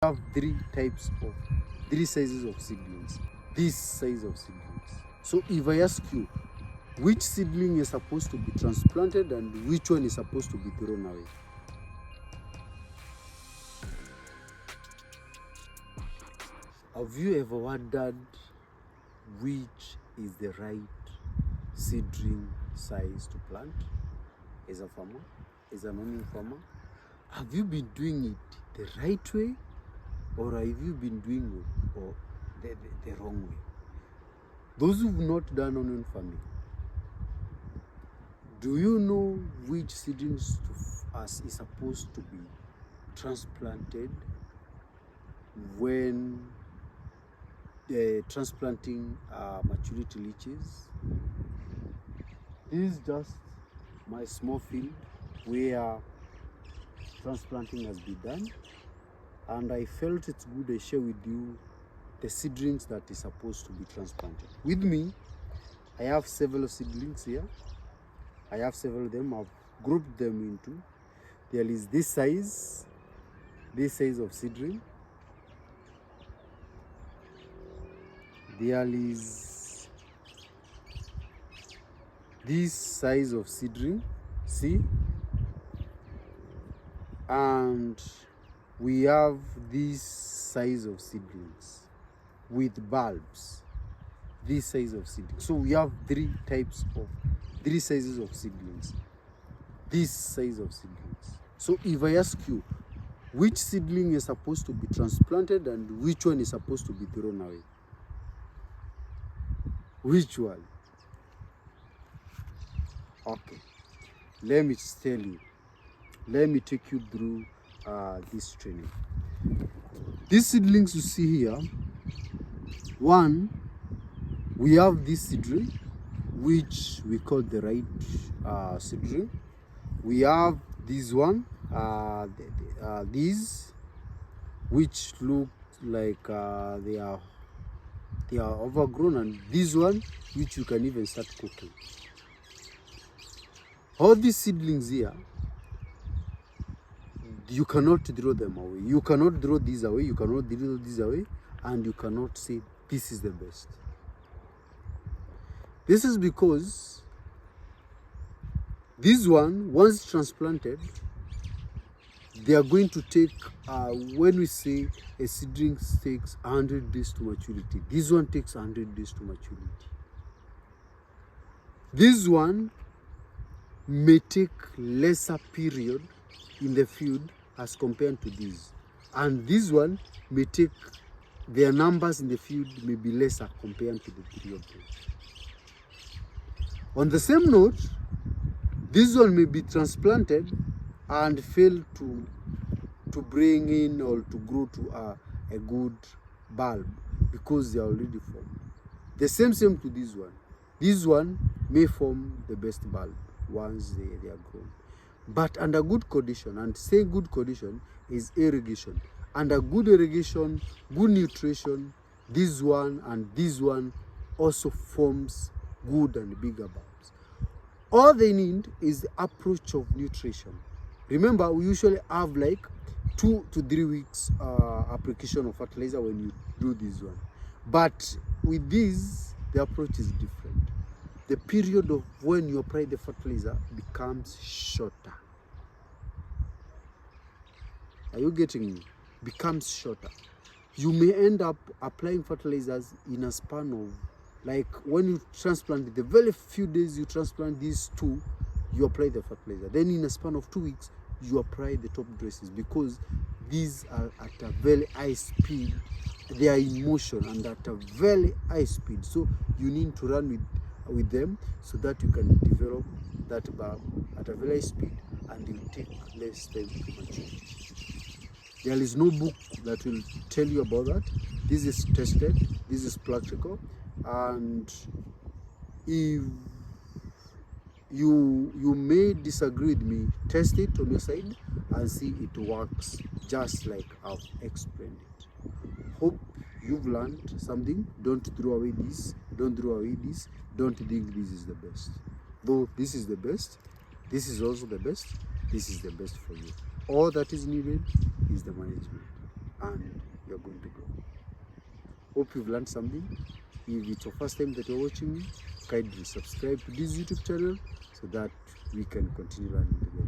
have three sizes of seedlings. This size of seedlings. So if I ask you, which seedling is supposed to be transplanted and which one is supposed to be thrown away? Have you ever wondered which is the right seedling size to plant as a farmer, as an onion farmer? Have you been doing it the right way, or have you been doing it the wrong way? Those who've not done onion farming, do you know which seedlings is supposed to be transplanted when the transplanting maturity reaches? This is just my small field where transplanting has been done, and I felt it's good I share with you the seedlings that is supposed to be transplanted. With me, I have several seedlings here. I have several of them. I've grouped them into. There is this size of seedling. There is this size of seedling, see? And we have this size of seedlings with bulbs, this size of seedlings. So we have three sizes of seedlings, this size of seedlings. So if I ask you, which seedling is supposed to be transplanted and which one is supposed to be thrown away? Which one? Okay, let me tell you. Let me take you through this training. These seedlings you see here, one, we have this seedling, which we call the right seedling. We have this one, these, which look like they are overgrown, and this one, which you can even start cooking. All these seedlings here, you cannot throw them away. You cannot throw these away. You cannot throw these away, and you cannot say this is the best. This is because this one, once transplanted, they are going to take, when we say a seedling takes 100 days to maturity, this one takes 100 days to maturity. This one may take lesser period in the field as compared to this. And this one may take, their numbers in the field may be lesser compared to the three of them. On the same note, this one may be transplanted and fail to bring in or to grow to a good bulb because they are already formed. The same to this one. This one may form the best bulb once they are grown. But under good condition, and saying good condition is irrigation. Under good irrigation, good nutrition, this one and this one also forms good and bigger bulbs. All they need is the approach of nutrition. Remember, we usually have like 2 to 3 weeks application of fertilizer when you do this one. But with this, the approach is different. The period of when you apply the fertilizer becomes shorter. Are you getting me? Becomes shorter. You may end up applying fertilizers in a span of, like when you transplant, the very few days you transplant these two, you apply the fertilizer. Then in a span of 2 weeks, you apply the top dresses, because these are at a very high speed. They are in motion and at a very high speed. So you need to run with them so that you can develop that bulb at a very high speed and it will take less time to mature. There is no book that will tell you about that. This is tested, this is practical, and if you may disagree with me, test it on your side and see it works just like I've explained it. Hope you've learned something. Don't throw away this, don't throw away this, don't think this is the best. Though this is the best, this is also the best, this is the best for you. All that is needed is the management and are going to grow. Hope you've learned something. If it's your first time that you're watching me, kindly subscribe to this YouTube channel so that we can continue learning together.